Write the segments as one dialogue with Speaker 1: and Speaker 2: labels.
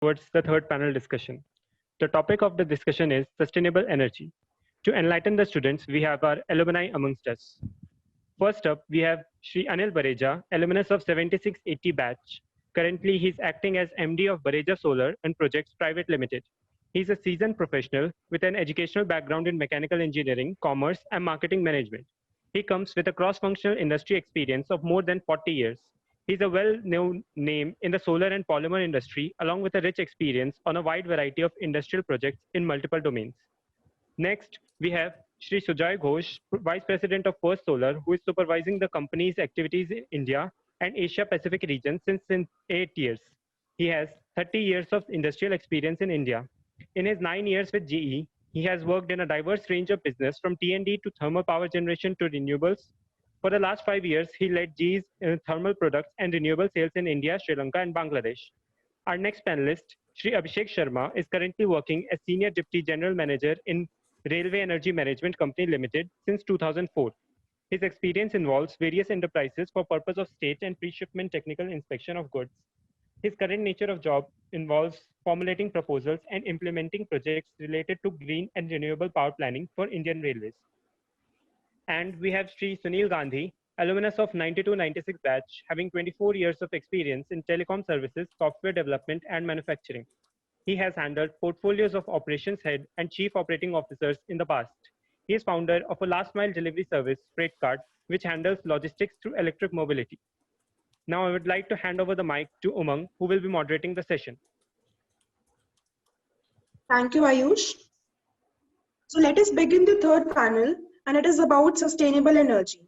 Speaker 1: towards the third panel discussion. The topic of the discussion is sustainable energy. To enlighten the students, we have our alumni amongst us. First up, we have Shri Anil Bareja, alumnus of 7680 batch. Currently, he is acting as MD of Bareja Solar and Projects Private Limited. He is a seasoned professional with an educational background in mechanical engineering, commerce, and marketing management. He comes with a cross-functional industry experience of more than 40 years. He is a well-known name in the solar and polymer industry, along with a rich experience on a wide variety of industrial projects in multiple domains. Next, we have Shri Sujay Ghosh, Vice President of First Solar, who is supervising the company's activities in India and Asia Pacific region since 8 years. He has 30 years of industrial experience in India. In his 9 years with GE, he has worked in a diverse range of business from T&D to thermal power generation to renewables. For the last 5 years, he led GE's thermal products and renewable sales in India, Sri Lanka, and Bangladesh. Our next panelist, Shri Abhishek Sharma, is currently working as Senior Deputy General Manager in Railway Energy Management Company Limited since 2004. His experience involves various enterprises for purpose of state and pre-shipment technical inspection of goods. His current nature of job involves formulating proposals and implementing projects related to green and renewable power planning for Indian Railways. And we have Sri Sunil Gandhi, alumnus of 92-96 batch, having 24 years of experience in telecom services, software development, and manufacturing. He has handled portfolios of operations head and chief operating officers in the past. He is founder of a last mile delivery service, FreightCart, which handles logistics through electric mobility. Now I would like to hand over the mic to Umang, who will be moderating the session.
Speaker 2: Thank you, Ayush. So let us begin the third panel, and it is about sustainable energy.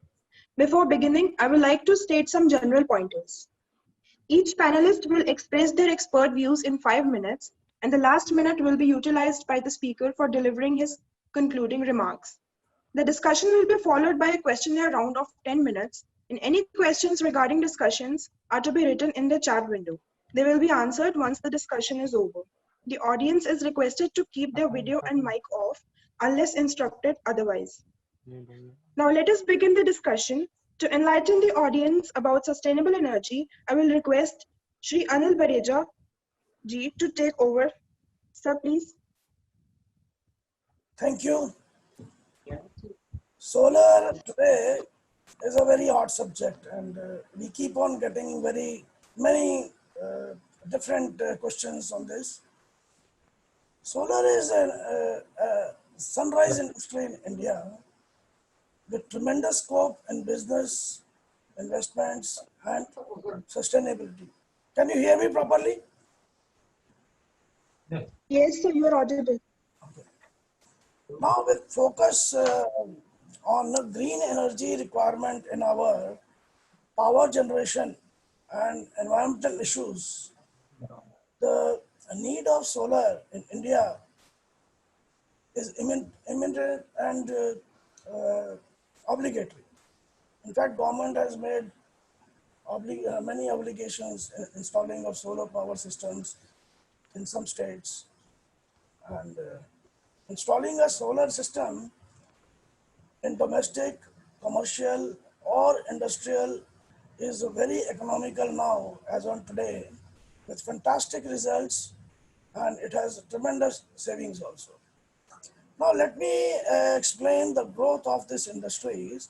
Speaker 2: Before beginning, I would like to state some general pointers. Each panelist will express their expert views in 5 minutes, and the last minute will be utilized by the speaker for delivering his concluding remarks. The discussion will be followed by a questionnaire round of 10 minutes, and any questions regarding discussions are to be written in the chat window. They will be answered once the discussion is over. The audience is requested to keep their video and mic off unless instructed otherwise. Now let us begin the discussion. To enlighten the audience about sustainable energy, I will request Shri Anil Bareja ji to take over. Sir, please.
Speaker 3: Thank you. Solar today is a very hot subject, and we keep on getting very many different questions on this. Solar is a sunrise industry in India with tremendous scope in business, investments, and sustainability. Can you hear me properly?
Speaker 2: Yes, sir, you are audible.
Speaker 3: Okay. Now with focus on the green energy requirement in our power generation and environmental issues, the need of solar in India is imminent and obligatory. In fact, government has made many obligations in installing of solar power systems in some states, and installing a solar system in domestic, commercial, or industrial is very economical now as on today, with fantastic results, and it has tremendous savings also. Now let me explain the growth of this industries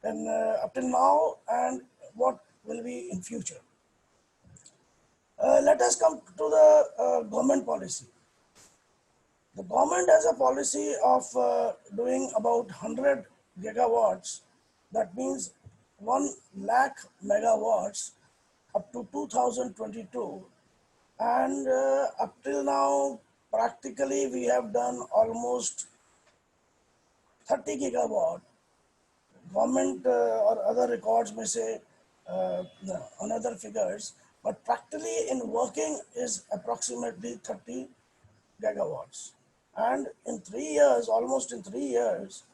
Speaker 3: and up till now and what will be in future. Let us come to the government policy. The government has a policy of doing about 100 gigawatts. That means 1 lakh megawatts up to 2022. And up till now, practically we have done almost 30 gigawatt. Government or other records may say another figures, but practically in working is approximately 30 gigawatts. And in 3 years, almost in 3 years,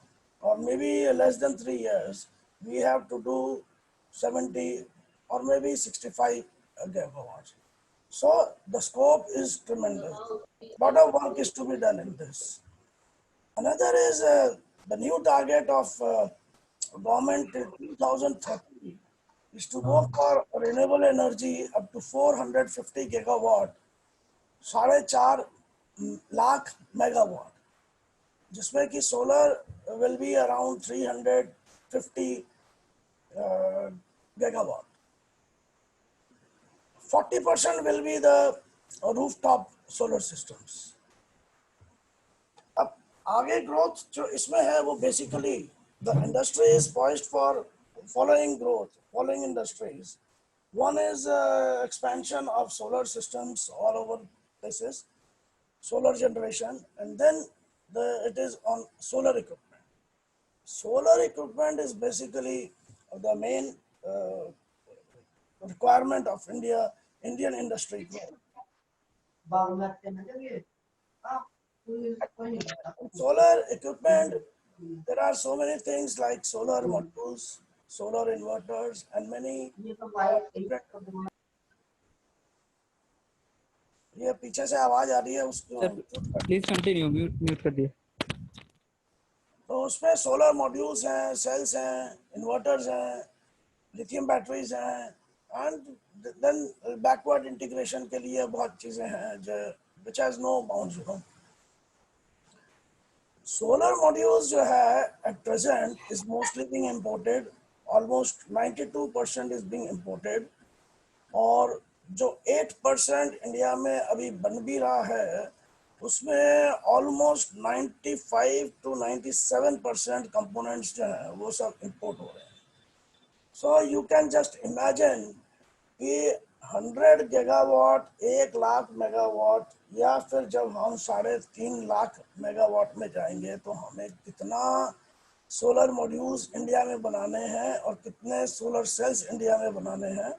Speaker 3: or maybe less than 3 years, we have to do 70 or maybe 65 gigawatts. So the scope is tremendous. A lot of work is to be done in this. Another is the new target of government in 2030 is to go for renewable energy up to 450 gigawatt 4.5 lakh megawatt, जिसमें कि solar will be around 350 gigawatt. 40% will be the rooftop solar systems. अब आगे growth जो इसमें है वो basically the industry is poised for following growth, following industries. One is expansion of solar systems all over places, solar generation, and then it is on solar equipment. Solar equipment is basically the main requirement of Indian industry growth. Solar equipment, there are so many things like solar modules, solar inverters, and many ये पीछे से आवाज आ रही है उसको
Speaker 1: please continue, mute कर दिए।
Speaker 3: तो उसमें सोलर मॉड्यूल्स हैं, सेल्स हैं, इन्वर्टर्स हैं, लिथियम बैटरीज हैं, एंड देन बैकवर्ड इंटीग्रेशन के लिए बहुत चीजें हैं जो which has no bounds, you know. Solar modules जो है at present is mostly being imported, almost 92% is being imported, और जो 8% इंडिया में अभी बन भी रहा है उसमें ऑलमोस्ट 95 to 97% कंपोनेंट्स जो हैं वो सब इंपोर्ट हो रहे हैं. So you can just imagine कि 100 गीगावाट, 1 लाख मेगावाट, या फिर जब हम 3.5 लाख मेगावाट में जाएंगे तो हमें कितना सोलर मॉड्यूल्स इंडिया में बनाने हैं और कितने सोलर सेल्स इंडिया में बनाने हैं.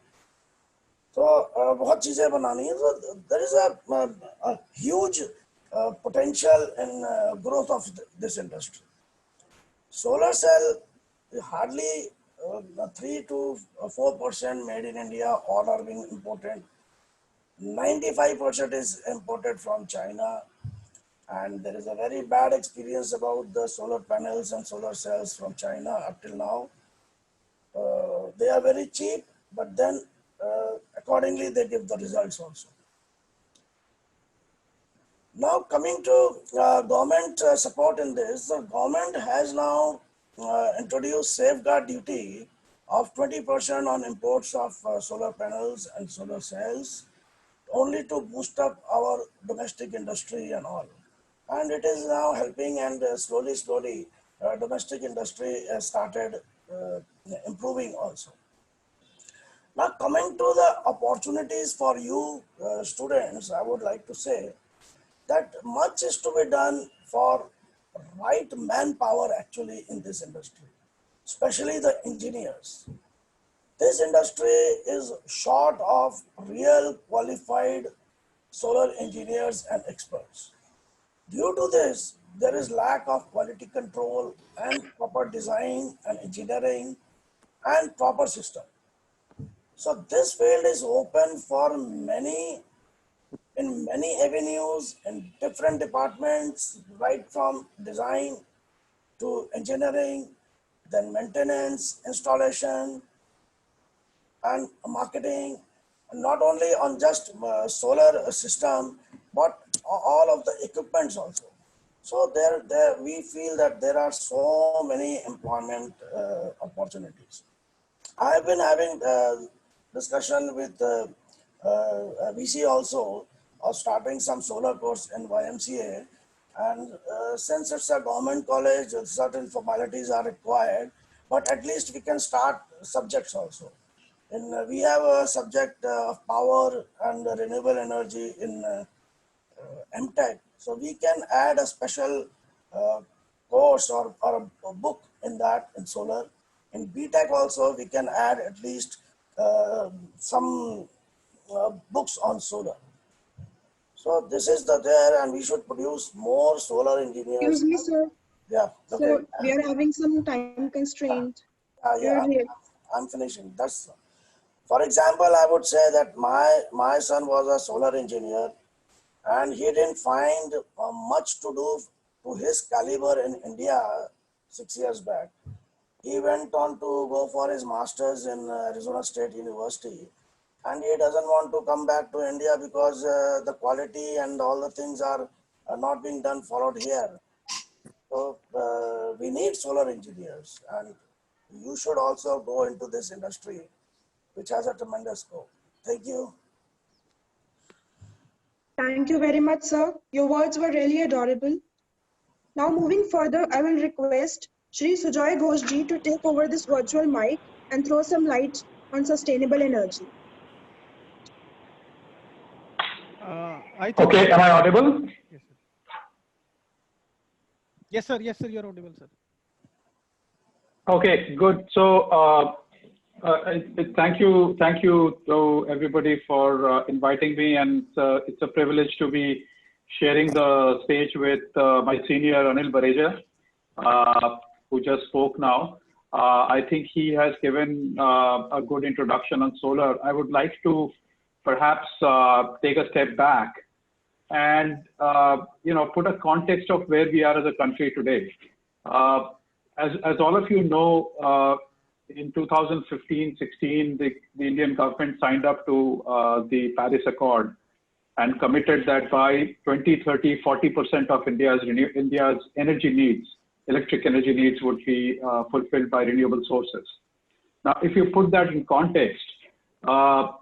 Speaker 3: तो बहुत चीजें बनानी है. तो there is a huge potential in growth of this industry. Solar cell, hardly 3 to 4% made in India, all are being imported. 95% is imported from China, and there is a very bad experience about the solar panels and solar cells from China up till now. They are very cheap, but then accordingly they give the results also. Now coming to government support in this, the government has now introduced safeguard duty of 20% on imports of solar panels and solar cells, only to boost up our domestic industry and all. And it is now helping, and slowly domestic industry has started improving also. Now coming to the opportunities for you students, I would like to say that much is to be done for right manpower actually in this industry, especially the engineers. This industry is short of real qualified solar engineers and experts. Due to this, there is lack of quality control and proper design and engineering and proper system. So this field is open for many, in many avenues, in different departments, right from design to engineering, then maintenance, installation, and marketing, not only on just solar system, but all of the equipments also. So there we feel that there are so many employment opportunities. I've been having discussion with VC also of starting some solar course in YMCA, and since it's a government college, certain formalities are required, but at least we can start subjects also. And we have a subject of power and renewable energy in MTech, so we can add a special course or a book in that in solar. In BTech also we can add at least some books on solar. So this is the there, and we should produce more solar engineers.
Speaker 2: Excuse me, sir.
Speaker 3: Yeah. Okay.
Speaker 2: So we are having some time constraint.
Speaker 3: Yeah, I'm finishing. That's, for example, I would say that my son was a solar engineer, and he didn't find much to do to his caliber in India 6 years back. He went on to go for his master's in Arizona State University, and he doesn't want to come back to India because the quality and all the things are not being done followed here. So we need solar engineers, and you should also go into this industry, which has a tremendous scope. Thank you.
Speaker 2: Thank you very much, sir. Your words were really adorable. Now moving further, I will request Shri Sujoy Ghoshji to take over this virtual mic and throw some light on sustainable energy.
Speaker 4: I think.
Speaker 5: Okay, am I audible?
Speaker 4: Yes, sir. Yes, sir. Yes, sir. You're audible, sir.
Speaker 5: Okay, good. So thank you to everybody for inviting me, and it's a privilege to be sharing the stage with my senior Anil Bareja, who just spoke now. I think he has given a good introduction on solar. I would like to perhaps take a step back and put a context of where we are as a country today. As all of you know, in 2015-16, the Indian government signed up to the Paris Accord and committed that by 2030, 40% of India's energy needs, electric energy needs, would be fulfilled by renewable sources. Now, if you put that in context,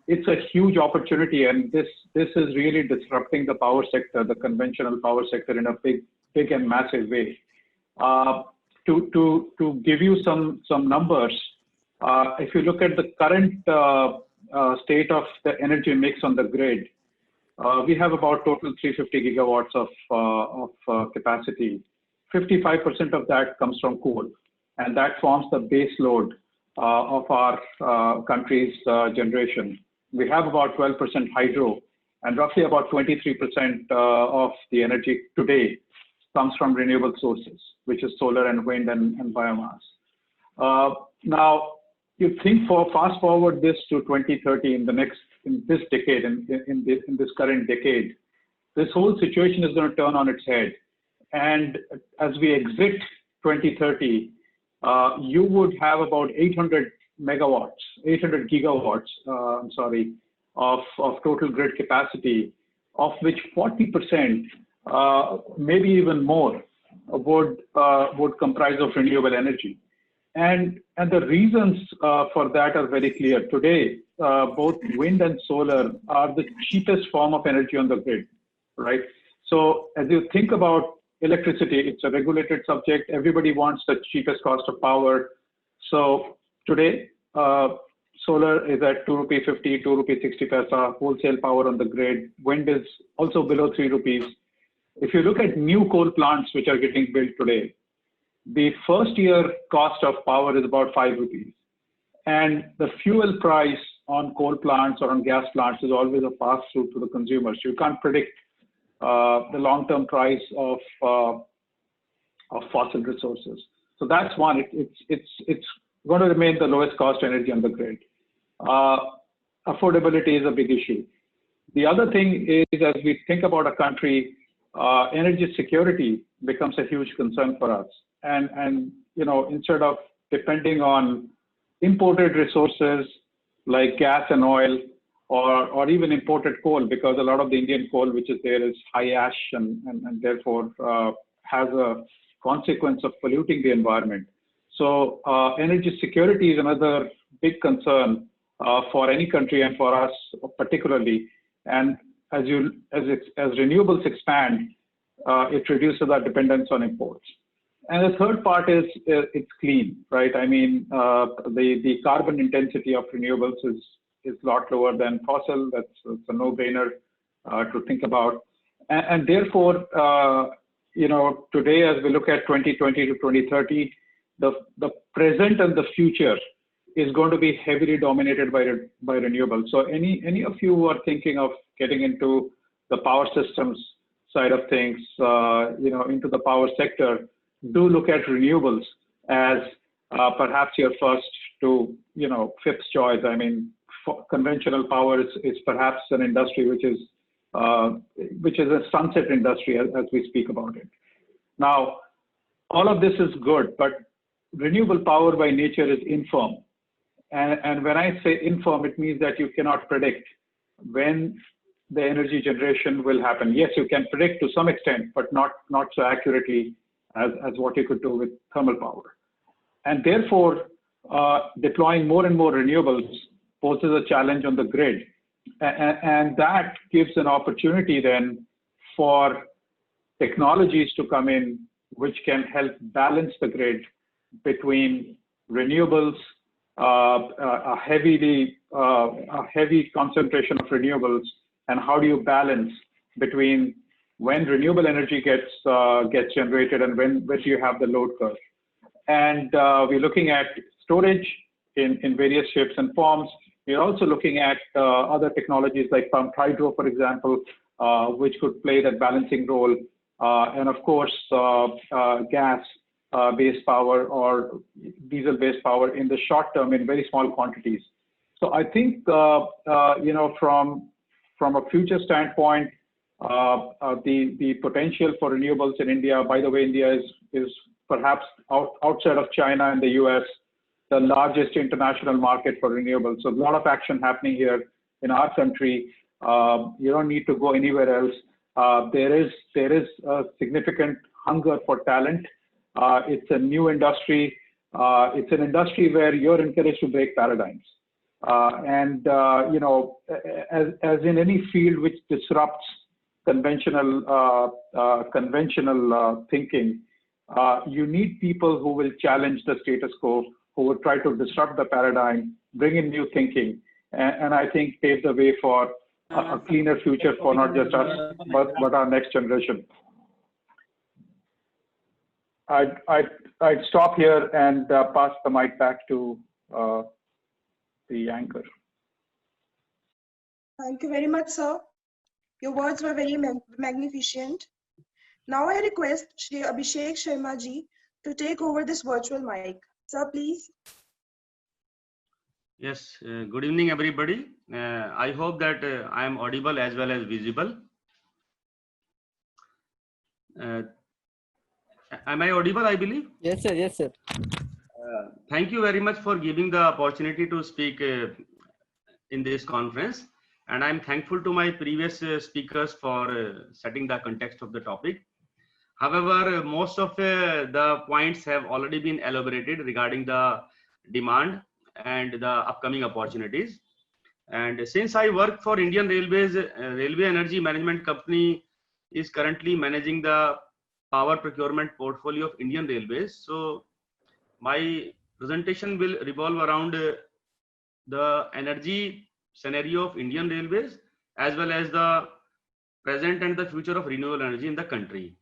Speaker 5: it's a huge opportunity, and this is really disrupting the power sector, the conventional power sector, in a big and massive way. To give you some numbers, if you look at the current state of the energy mix on the grid, we have about total 350 gigawatts of capacity. 55% of that comes from coal, and that forms the base load of our country's generation. We have about 12% hydro, and roughly about 23% of the energy today comes from renewable sources, which is solar and wind and biomass. Now, you think fast forward this to 2030, in this decade, in this current decade, this whole situation is going to turn on its head. And as we exit 2030, you would have about 800 gigawatts, of total grid capacity, of which 40%, maybe even more, would comprise of renewable energy. And the reasons for that are very clear. Today, both wind and solar are the cheapest form of energy on the grid, right? So as you think about electricity, it's a regulated subject. Everybody wants the cheapest cost of power. So today, solar is at 2 rupee 50, 2 rupee 60 paisa, wholesale power on the grid. Wind is also below 3 rupees. If you look at new coal plants which are getting built today, the first year cost of power is about 5 rupees. And the fuel price on coal plants or on gas plants is always a pass-through to the consumers. You can't predict the long-term price of fossil resources. So that's one. It's going to remain the lowest cost energy on the grid. Affordability is a big issue. The other thing is, as we think about a country, energy security becomes a huge concern for us. And instead of depending on imported resources like gas and oil, or even imported coal, because a lot of the Indian coal which is there is high ash and therefore has a consequence of polluting the environment. So energy security is another big concern for any country, and for us particularly. And as renewables expand, it reduces our dependence on imports. And the third part is it's clean, right? I mean, the carbon intensity of renewables is a lot lower than fossil. That's a no-brainer to think about. And therefore, today as we look at 2020 to 2030, the present and the future is going to be heavily dominated by renewables. So any of you who are thinking of getting into the power systems side of things, into the power sector, do look at renewables as perhaps your first to fifth choice. I mean, conventional power is perhaps an industry which is a sunset industry as we speak about it. Now, all of this is good, but renewable power by nature is infirm. and when I say infirm, it means that you cannot predict when the energy generation will happen. Yes, you can predict to some extent, but not so accurately as what you could do with thermal power. And therefore, deploying more and more renewables poses a challenge on the grid. And that gives an opportunity then for technologies to come in which can help balance the grid between renewables, a heavy concentration of renewables, and how do you balance between when renewable energy gets generated and when do you have the load curve. And we're looking at storage in various shapes and forms. We're also looking at other technologies like pumped hydro, for example, which could play that balancing role. And of course, gas-based power or diesel-based power in the short term in very small quantities. So I think, from a future standpoint, the potential for renewables in India, by the way, India is perhaps outside of China and the US, the largest international market for renewables. So a lot of action happening here in our country. You don't need to go anywhere else. There is a significant hunger for talent. It's a new industry. It's an industry where you're encouraged to break paradigms. As in any field which disrupts conventional thinking, you need people who will challenge the status quo, who will try to disrupt the paradigm, bring in new thinking, and I think pave the way for a cleaner future for not just us, but our next generation. I'd stop here and pass the mic back to the anchor.
Speaker 2: Thank you very much, sir. Your words were very magnificent. Now I request Shri Abhishek Sharma ji to take over this virtual mic. Sir, please.
Speaker 6: Yes, good evening, everybody. I hope that I am audible as well as visible. Am I audible, I believe?
Speaker 7: Yes, sir. Yes, sir.
Speaker 6: Thank you very much for giving the opportunity to speak in this conference. And I'm thankful to my previous speakers for setting the context of the topic. However, most of the points have already been elaborated regarding the demand and the upcoming opportunities. And since I work for Indian Railways, Railway Energy Management Company is currently managing the power procurement portfolio of Indian Railways. So my presentation will revolve around the energy scenario of Indian Railways, as well as the present and the future of renewable energy in the country.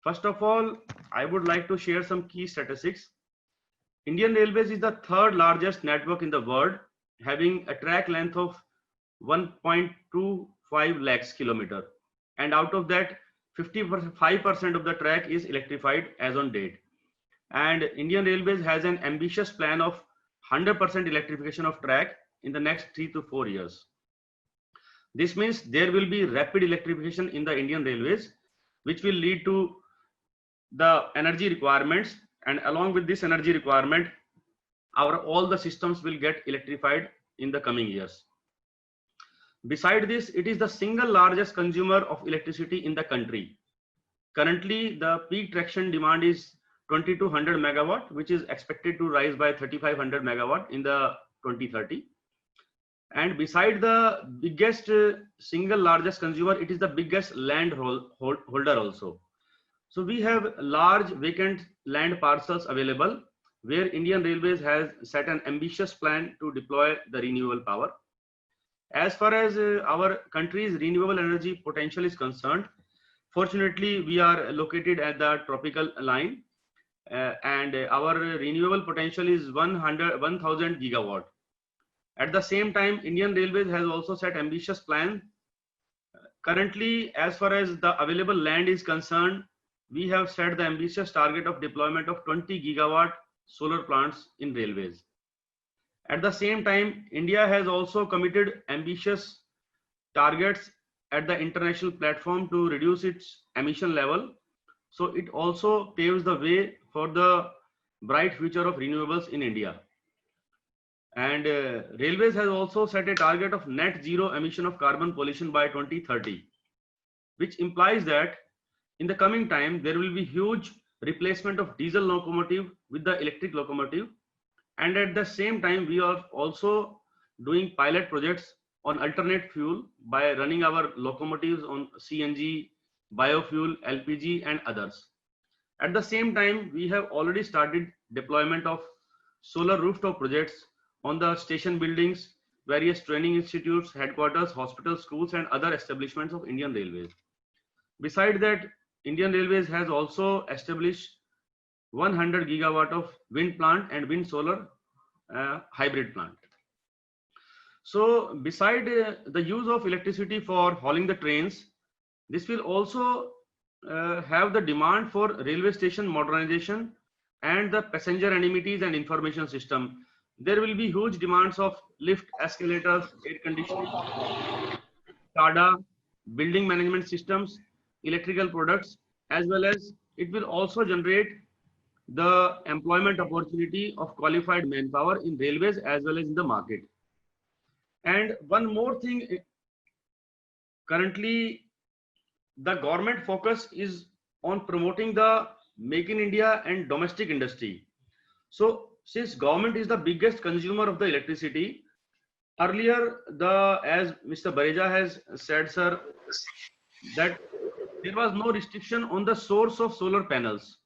Speaker 6: First of all, I would like to share some key statistics. Indian Railways is the third largest network in the world, having a track length of 1.25 lakhs kilometer. And out of that, 55% of the track is electrified as on date. And Indian Railways has an ambitious plan of 100% electrification of track in the next 3 to 4 years. This means there will be rapid electrification in the Indian Railways, which will lead to the energy requirements, and along with this energy requirement, all the systems will get electrified in the coming years. Beside this, it is the single largest consumer of electricity in the country. Currently, the peak traction demand is 2200 megawatt, which is expected to rise by 3500 megawatt in the 2030. And beside the biggest single largest consumer, it is the biggest land holder also. So we have large vacant land parcels available where Indian Railways has set an ambitious plan to deploy the renewable power. As far as our country's renewable energy potential is concerned, fortunately, we are located at the tropical line and our renewable potential is 1000 gigawatt. At the same time, Indian Railways has also set ambitious plan. Currently, as far as the available land is concerned, we have set the ambitious target of deployment of 20 gigawatt solar plants in railways. At the same time, India has also committed ambitious targets at the international platform to reduce its emission level. So it also paves the way for the bright future of renewables in India. And Railways has also set a target of net zero emission of carbon pollution by 2030, which implies that in the coming time, there will be huge replacement of diesel locomotive with the electric locomotive. And at the same time, we are also doing pilot projects on alternate fuel by running our locomotives on CNG, biofuel, LPG, and others. At the same time, we have already started deployment of solar rooftop projects on the station buildings, various training institutes, headquarters, hospitals, schools, and other establishments of Indian Railways. Besides that, Indian Railways has also established 100 gigawatt of wind plant and wind solar hybrid plant. So beside the use of electricity for hauling the trains, this will also have the demand for railway station modernization and the passenger amenities and information system. There will be huge demands of lift, escalators, air conditioning, SCADA, building management systems, electrical products, as well as it will also generate the employment opportunity of qualified manpower in railways as well as in the market. And one more thing, currently the government focus is on promoting the Make in India and domestic industry. So since government is the biggest consumer of the electricity, earlier as Mr. Bareja has said, sir, that there was no restriction on the source of solar panels.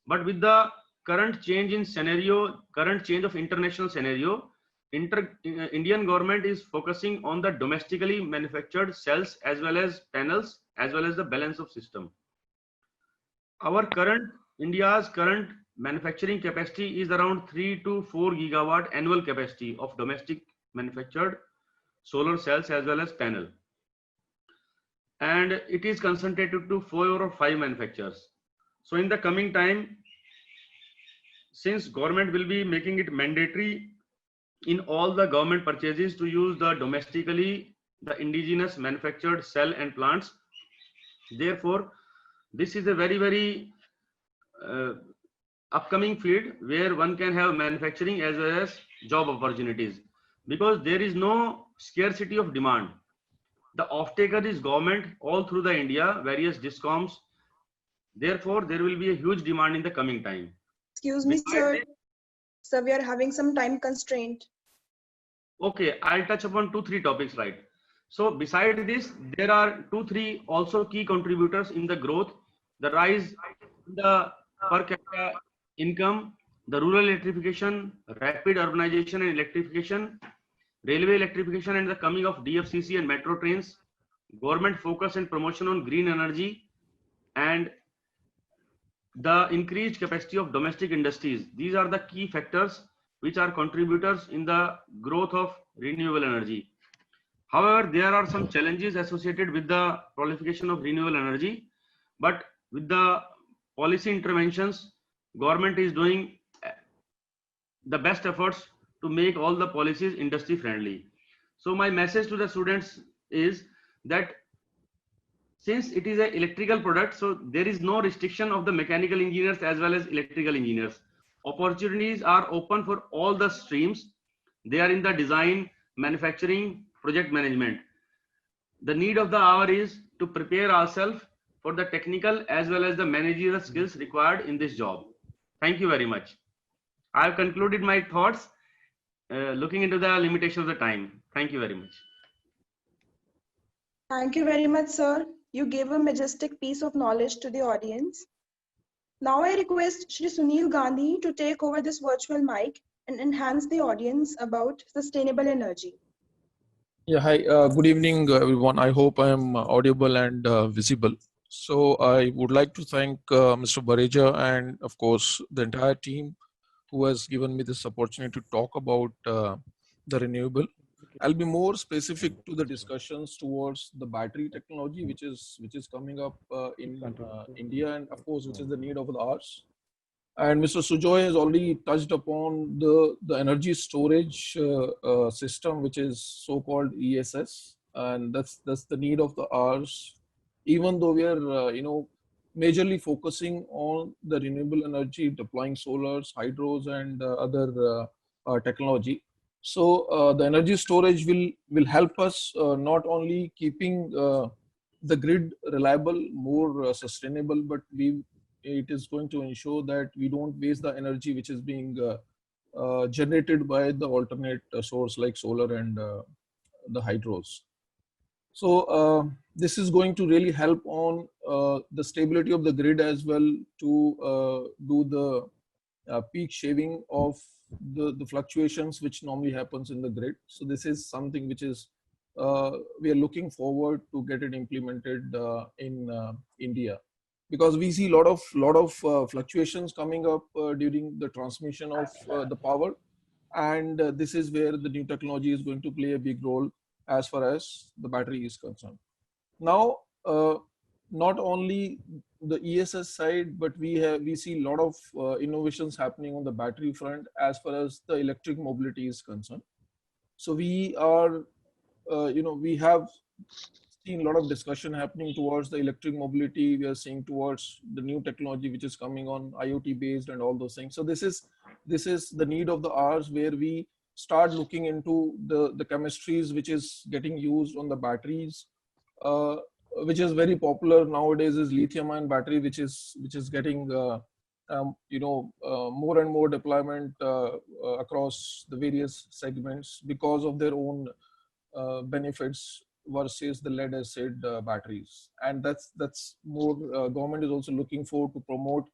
Speaker 6: But with the current change in scenario, current change of international scenario, Indian government is focusing on the domestically manufactured cells as well as panels, as well as the balance of system. India's current manufacturing capacity is around 3 to 4 gigawatt annual capacity of domestic manufactured solar cells as well as panel. And it is concentrated to 4 or 5 manufacturers. So in the coming time, since government will be making it mandatory in all the government purchases to use the domestically the indigenous manufactured cell and plants, therefore this is a very upcoming field where one can have manufacturing as well as job opportunities, because there is no scarcity of demand. The off-taker is government all through the India, various discoms. Therefore, there will be a huge demand in the coming time.
Speaker 2: Excuse me, sir. Sir, we are having some time constraint.
Speaker 6: Okay, I'll touch upon 2-3 topics, right? So beside this, there are 2-3 also key contributors in the growth: the rise in the per capita income, the rural electrification, rapid urbanization and electrification, railway electrification and the coming of DFCC and metro trains, government focus and promotion on green energy, and the increased capacity of domestic industries. These are the key factors which are contributors in the growth of renewable energy. However, there are some challenges associated with the proliferation of renewable energy, but with the policy interventions, government is doing the best efforts to make all the policies industry friendly. So my message to the students is that since it is an electrical product, so there is no restriction of the mechanical engineers as well as electrical engineers. Opportunities are open for all the streams. They are in the design, manufacturing, project management. The need of the hour is to prepare ourselves for the technical as well as the managerial skills required in this job. Thank you very much. I have concluded my thoughts looking into the limitation of the time. Thank you very much.
Speaker 2: Thank you very much, sir. You gave a majestic piece of knowledge to the audience. Now I request Shri Sunil Gandhi to take over this virtual mic and enhance the audience about sustainable energy.
Speaker 7: Yeah, hi, good evening, everyone. I hope I am audible and visible. So I would like to thank Mr. Bareja and of course the entire team who has given me this opportunity to talk about the renewable. I'll be more specific to the discussions towards the battery technology, which is coming up in India, and of course, which is the need of the hours. And Mr. Sujoy has already touched upon the energy storage system, which is so-called ESS, and that's the need of the hours. Even though we are majorly focusing on the renewable energy, deploying solars, hydros, and other technology. So the energy storage will help us not only keeping the grid reliable, more sustainable, but it is going to ensure that we don't waste the energy which is being generated by the alternate source like solar and the hydros. So this is going to really help on the stability of the grid as well to do the peak shaving of the fluctuations which normally happens in the grid. So this is something which is we are looking forward to get it implemented in India, because we see lot of fluctuations coming up during the transmission of the power, and this is where the new technology is going to play a big role as far as the battery is concerned. Now, not only the ESS side, but we see a lot of innovations happening on the battery front as far as the electric mobility is concerned. So we are, we have seen a lot of discussion happening towards the electric mobility. We are seeing towards the new technology which is coming on IoT based and all those things. So this is the need of the hours, where we start looking into the chemistries which is getting used on the batteries, which is very popular nowadays is lithium ion battery, which is getting more and more deployment across the various segments because of their own benefits versus the lead acid batteries. And that's more government is also looking forward to promote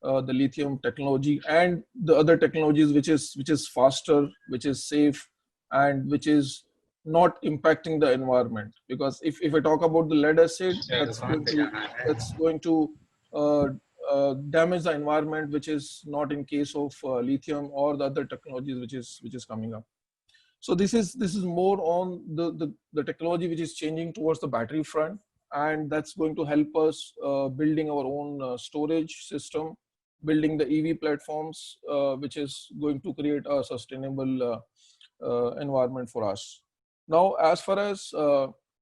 Speaker 7: the lithium technology and the other technologies which is faster, which is safe, and which is not impacting the environment. Because if I talk about the lead acid, that's going to damage the environment, which is not in case of lithium or the other technologies which is coming up. So this is more on the technology which is changing towards the battery front, and that's going to help us building our own storage system, building the EV platforms, which is going to create a sustainable environment for us. Now, as far as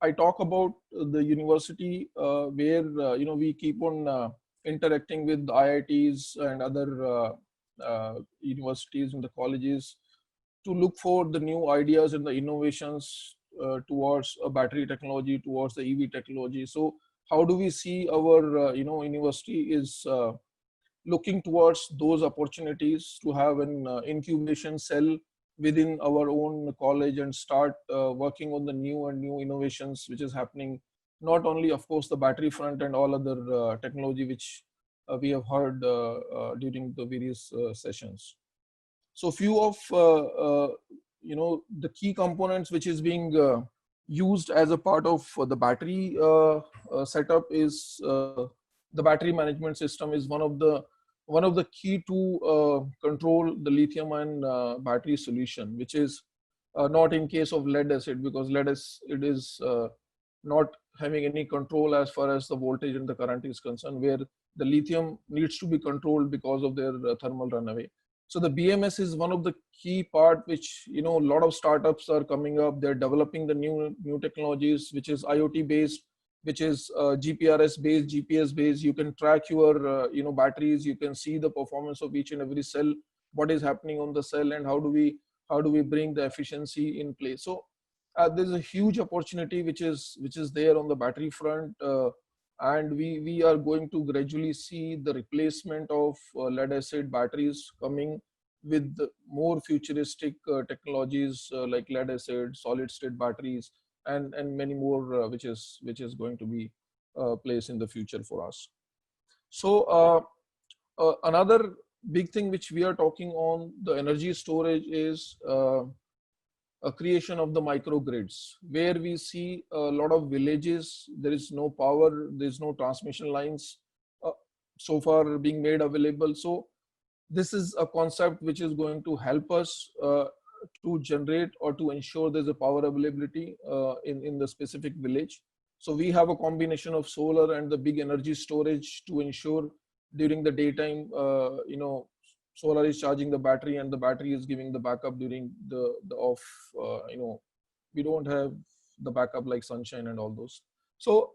Speaker 7: I talk about the university, where we keep on interacting with the IITs and other universities and the colleges to look for the new ideas and the innovations towards a battery technology, towards the EV technology. So how do we see our university is looking towards those opportunities to have an incubation cell within our own college and start working on the new innovations which is happening, not only of course the battery front and all other technology which we have heard during the various sessions. So few of the key components which is being used as a part of the battery setup is the battery management system is one of the key to control the lithium ion battery solution, which is not in case of lead acid, because lead acid is not having any control as far as the voltage and the current is concerned, where the lithium needs to be controlled because of their thermal runaway. So the BMS is one of the key part which, a lot of startups are coming up. They're developing the new technologies, which is IoT based, which is GPRS based, GPS based. You can track your, batteries. You can see the performance of each and every cell, what is happening on the cell, and how do we bring the efficiency in place. So there's a huge opportunity which is there on the battery front. And we are going to gradually see the replacement of lead acid batteries coming with more futuristic technologies like lead acid, solid state batteries, and many more which is going to be placed in the future for us. So another big thing which we are talking on the energy storage is a creation of the microgrids, where we see a lot of villages, there is no power, there's no transmission lines so far being made available. So this is a concept which is going to help us to generate or to ensure there's a power availability in the specific village. So we have a combination of solar and the big energy storage to ensure during the daytime, solar is charging the battery and the battery is giving the backup during the off. We don't have the backup like sunshine and all those. So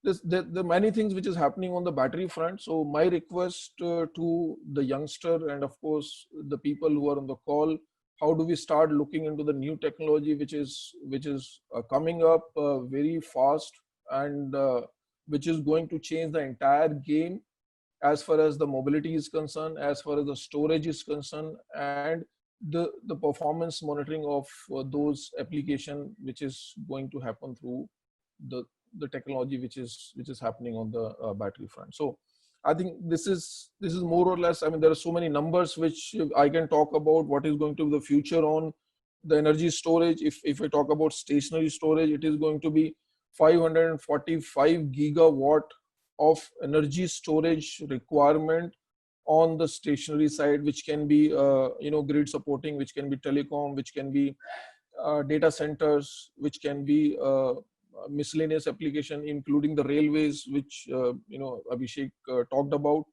Speaker 7: the many things which is happening on the battery front. So my request to the youngster and of course the people who are on the call, how do we start looking into the new technology which is coming up very fast, and which is going to change the entire game as far as the mobility is concerned, as far as the storage is concerned, and the performance monitoring of those application which is going to happen through the technology which is happening on the battery front. So I think this is more or less, I mean, there are so many numbers which I can talk about what is going to be the future on the energy storage. If I talk about stationary storage, it is going to be 545 gigawatt of energy storage requirement on the stationary side, which can be grid supporting, which can be telecom, which can be data centers, which can be miscellaneous application, including the railways, which Abhishek talked about.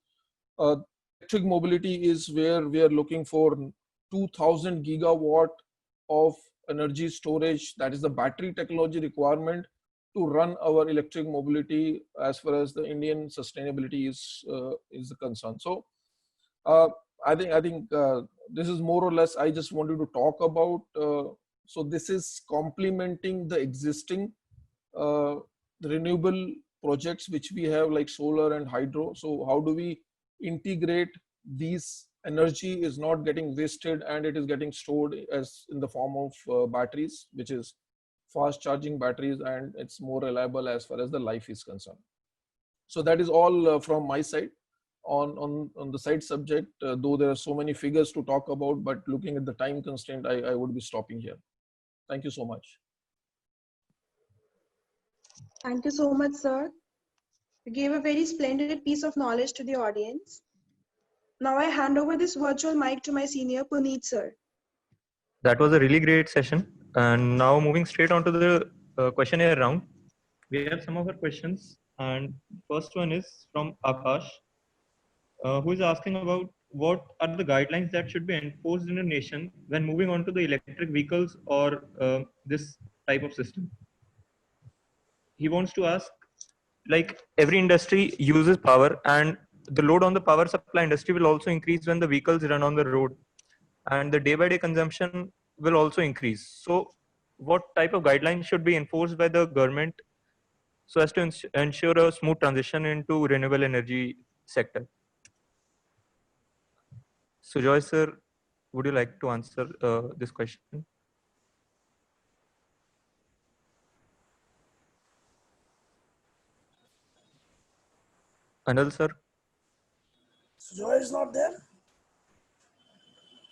Speaker 7: Electric mobility is where we are looking for 2000 gigawatt of energy storage. That is the battery technology requirement to run our electric mobility as far as the Indian sustainability is concerned. So I think this is more or less I just wanted to talk about. So this is complementing the existing renewable projects which we have, like solar and hydro. So how do we integrate these? Energy is not getting wasted and it is getting stored as in the form of batteries, which is fast charging batteries, and it's more reliable as far as the life is concerned. So that is all from my side on the side subject, though there are so many figures to talk about, but looking at the time constraint, I would be stopping here. Thank you so much.
Speaker 2: Thank you so much, sir. You gave a very splendid piece of knowledge to the audience. Now I hand over this virtual mic to my senior, Puneet sir.
Speaker 8: That was a really great session. And now moving straight on to the questionnaire round. We have some of our questions. And first one is from Akash, who is asking about what are the guidelines that should be enforced in a nation when moving on to the electric vehicles or this type of system. He wants to ask, like every industry uses power, and the load on the power supply industry will also increase when the vehicles run on the road, and the day-by-day consumption will also increase. So what type of guidelines should be enforced by the government so as to ensure a smooth transition into renewable energy sector? Sujoy sir, would you like to answer this question? Anil sir?
Speaker 3: Sujoy is not there?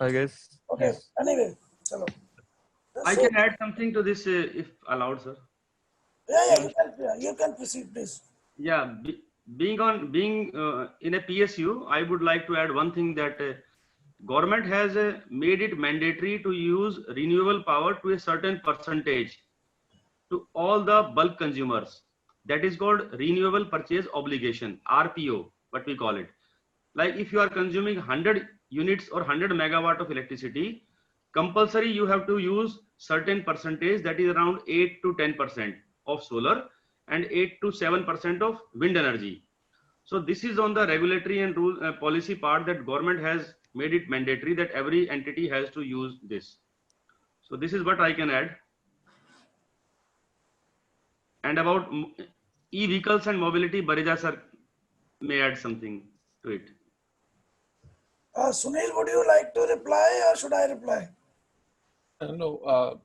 Speaker 8: I guess.
Speaker 3: Okay,
Speaker 8: Yes.
Speaker 3: anyway, chalo.
Speaker 6: I can add something to this if allowed, sir.
Speaker 3: Yeah, you can proceed, please.
Speaker 6: Yeah, being in a PSU, I would like to add one thing that government has made it mandatory to use renewable power to a certain percentage to all the bulk consumers. That is called renewable purchase obligation, RPO, what we call it. Like if you are consuming 100 units or 100 megawatt of electricity, compulsory you have to use certain percentage, that is around 8 to 10% of solar and 8 to 7% of wind energy. So this is on the regulatory and rule policy part that government has made it mandatory that every entity has to use this. So this is what I can add. And about e-vehicles and mobility, Bareja sir may add something to it.
Speaker 3: Sunil, would you like to reply or should I reply?
Speaker 7: No,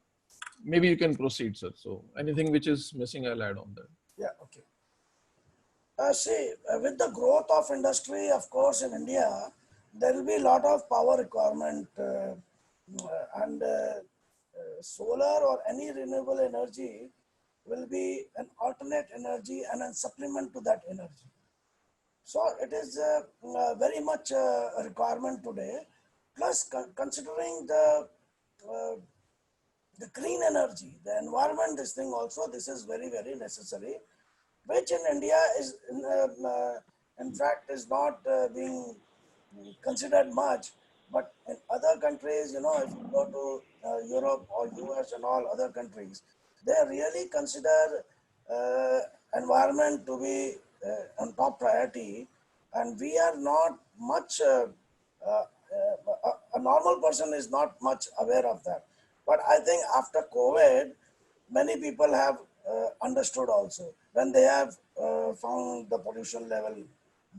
Speaker 7: maybe you can proceed, sir. So anything which is missing, I'll add on that.
Speaker 3: Yeah, okay. See, with the growth of industry, of course, in India, there will be a lot of power requirement and solar or any renewable energy will be an alternate energy and a supplement to that energy. So it is very much a requirement today. Plus, considering the clean energy, the environment, this thing also, this is very, very necessary, which in India is, in fact, is not being considered much. But in other countries, you know, if you go to Europe or US and all other countries, they really consider environment to be on top priority, and we are not much. I A normal person is not much aware of that. But I think after COVID, many people have understood also when they have found the pollution level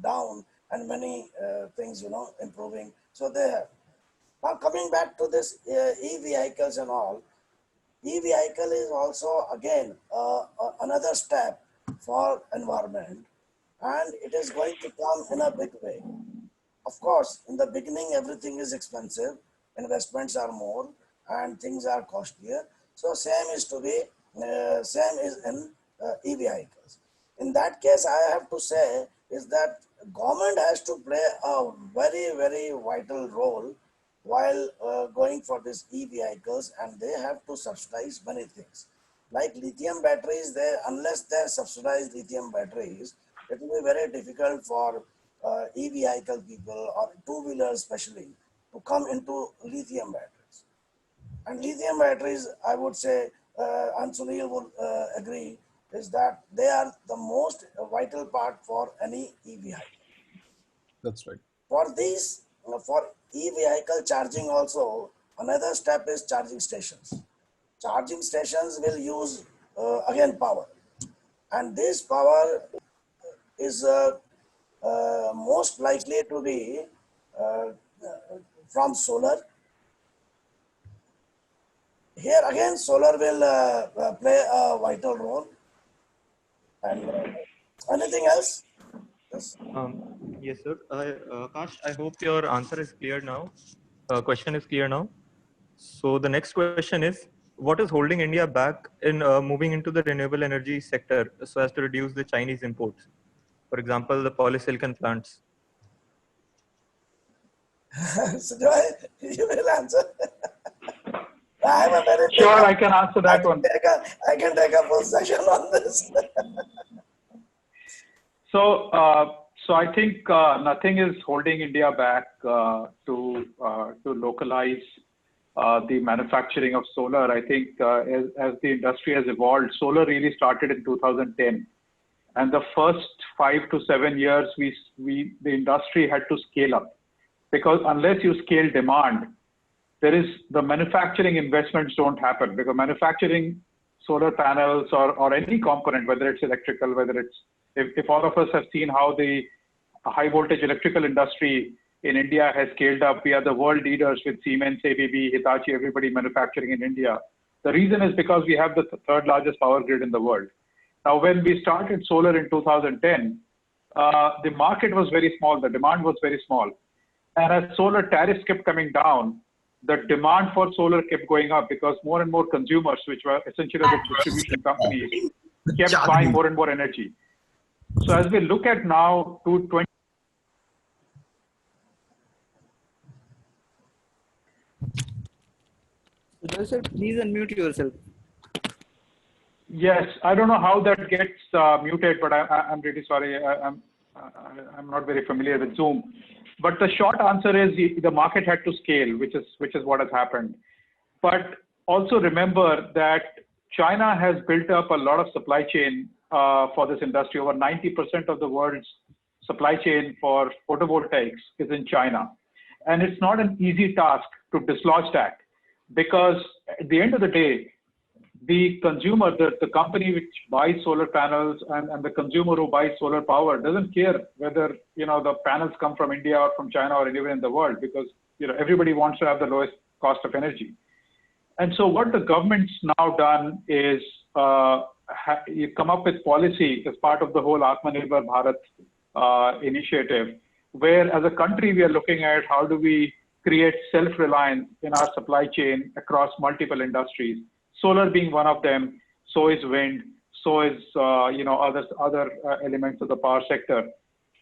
Speaker 3: down and many things, improving. So they have. Now coming back to this e-vehicles and all, e-vehicle is also again another step for environment, and it is going to come in a big way. Of course, in the beginning, everything is expensive, investments are more, and things are costlier. So same is in e-vehicles. In that case, I have to say is that government has to play a very, very vital role while going for these e-vehicles, and they have to subsidize many things. Like lithium batteries, unless they subsidize lithium batteries, it will be very difficult for e-vehicle people or two-wheelers especially to come into lithium batteries. And lithium batteries, I would say, and Sunil will agree, is that they are the most vital part for any e-vehicle.
Speaker 7: That's right.
Speaker 3: For these, for e-vehicle charging also, another step is charging stations. Charging stations will use, again, power. And this power is most likely to be from solar. Here again, solar will play a vital role. And anything else? Yes.
Speaker 8: Yes, sir. Akash, I hope your answer is clear now. Question is clear now. So the next question is, what is holding India back in moving into the renewable energy sector so as to reduce the Chinese imports? For example, the polysilicon plants.
Speaker 3: So you will answer. I am a very
Speaker 5: Sure, I can answer that one.
Speaker 3: I can take a full session on this.
Speaker 5: So I think nothing is holding India back to localize the manufacturing of solar. I think as the industry has evolved, solar really started in 2010, and the first 5 to 7 years, the industry had to scale up, because unless you scale demand, the manufacturing investments don't happen, because manufacturing solar panels or any component, whether it's electrical, whether it's, if all of us have seen how the high voltage electrical industry in India has scaled up, we are the world leaders with Siemens, ABB, Hitachi, everybody manufacturing in India. The reason is because we have the third largest power grid in the world. Now, when we started solar in 2010, the market was very small, the demand was very small. And as solar tariffs kept coming down, the demand for solar kept going up, because more and more consumers, which were essentially the distribution companies, kept buying more and more energy. So as we look at now to 20.
Speaker 9: Joseph, please unmute yourself.
Speaker 5: Yes, I don't know how that gets muted, but I'm really sorry. I'm not very familiar with Zoom. But the short answer is the market had to scale, which is what has happened. But also remember that China has built up a lot of supply chain for this industry. Over 90% of the world's supply chain for photovoltaics is in China. And it's not an easy task to dislodge that, because at the end of the day, the consumer, the company which buys solar panels and the consumer who buys solar power doesn't care whether the panels come from India or from China or anywhere in the world, because everybody wants to have the lowest cost of energy. And so what the government's now done is you come up with policy as part of the whole Atmanirbhar Bharat initiative, where as a country we are looking at how do we create self-reliance in our supply chain across multiple industries. Solar being one of them, so is wind, so is other elements of the power sector.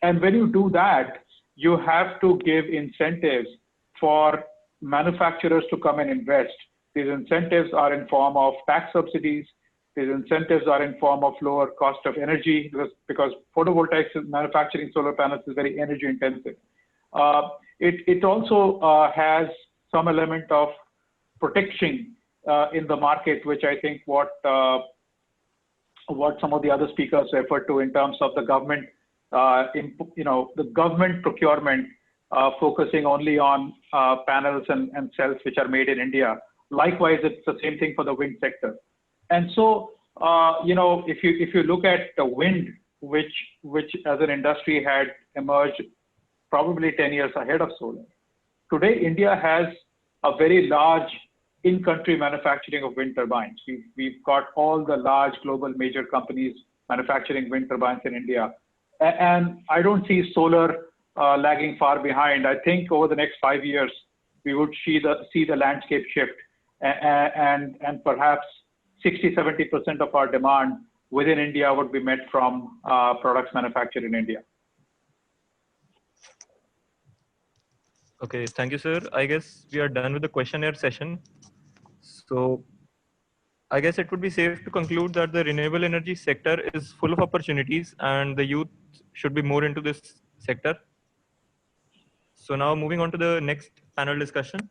Speaker 5: And when you do that, you have to give incentives for manufacturers to come and invest. These incentives are in form of tax subsidies. These incentives are in form of lower cost of energy, because photovoltaics manufacturing solar panels is very energy intensive. It also has some element of protection in the market, which I think what some of the other speakers referred to in terms of the government, the government procurement focusing only on panels and cells which are made in India. Likewise, it's the same thing for the wind sector. And so, if you look at the wind, which as an industry had emerged probably 10 years ahead of solar, today India has a very large in-country manufacturing of wind turbines. We've got all the large global major companies manufacturing wind turbines in India. And I don't see solar lagging far behind. I think over the next 5 years, we would see the landscape shift, and perhaps 60-70% of our demand within India would be met from products manufactured in India.
Speaker 8: Okay, thank you, sir. I guess we are done with the questionnaire session. So I guess it would be safe to conclude that the renewable energy sector is full of opportunities and the youth should be more into this sector. So now moving on to the next panel discussion.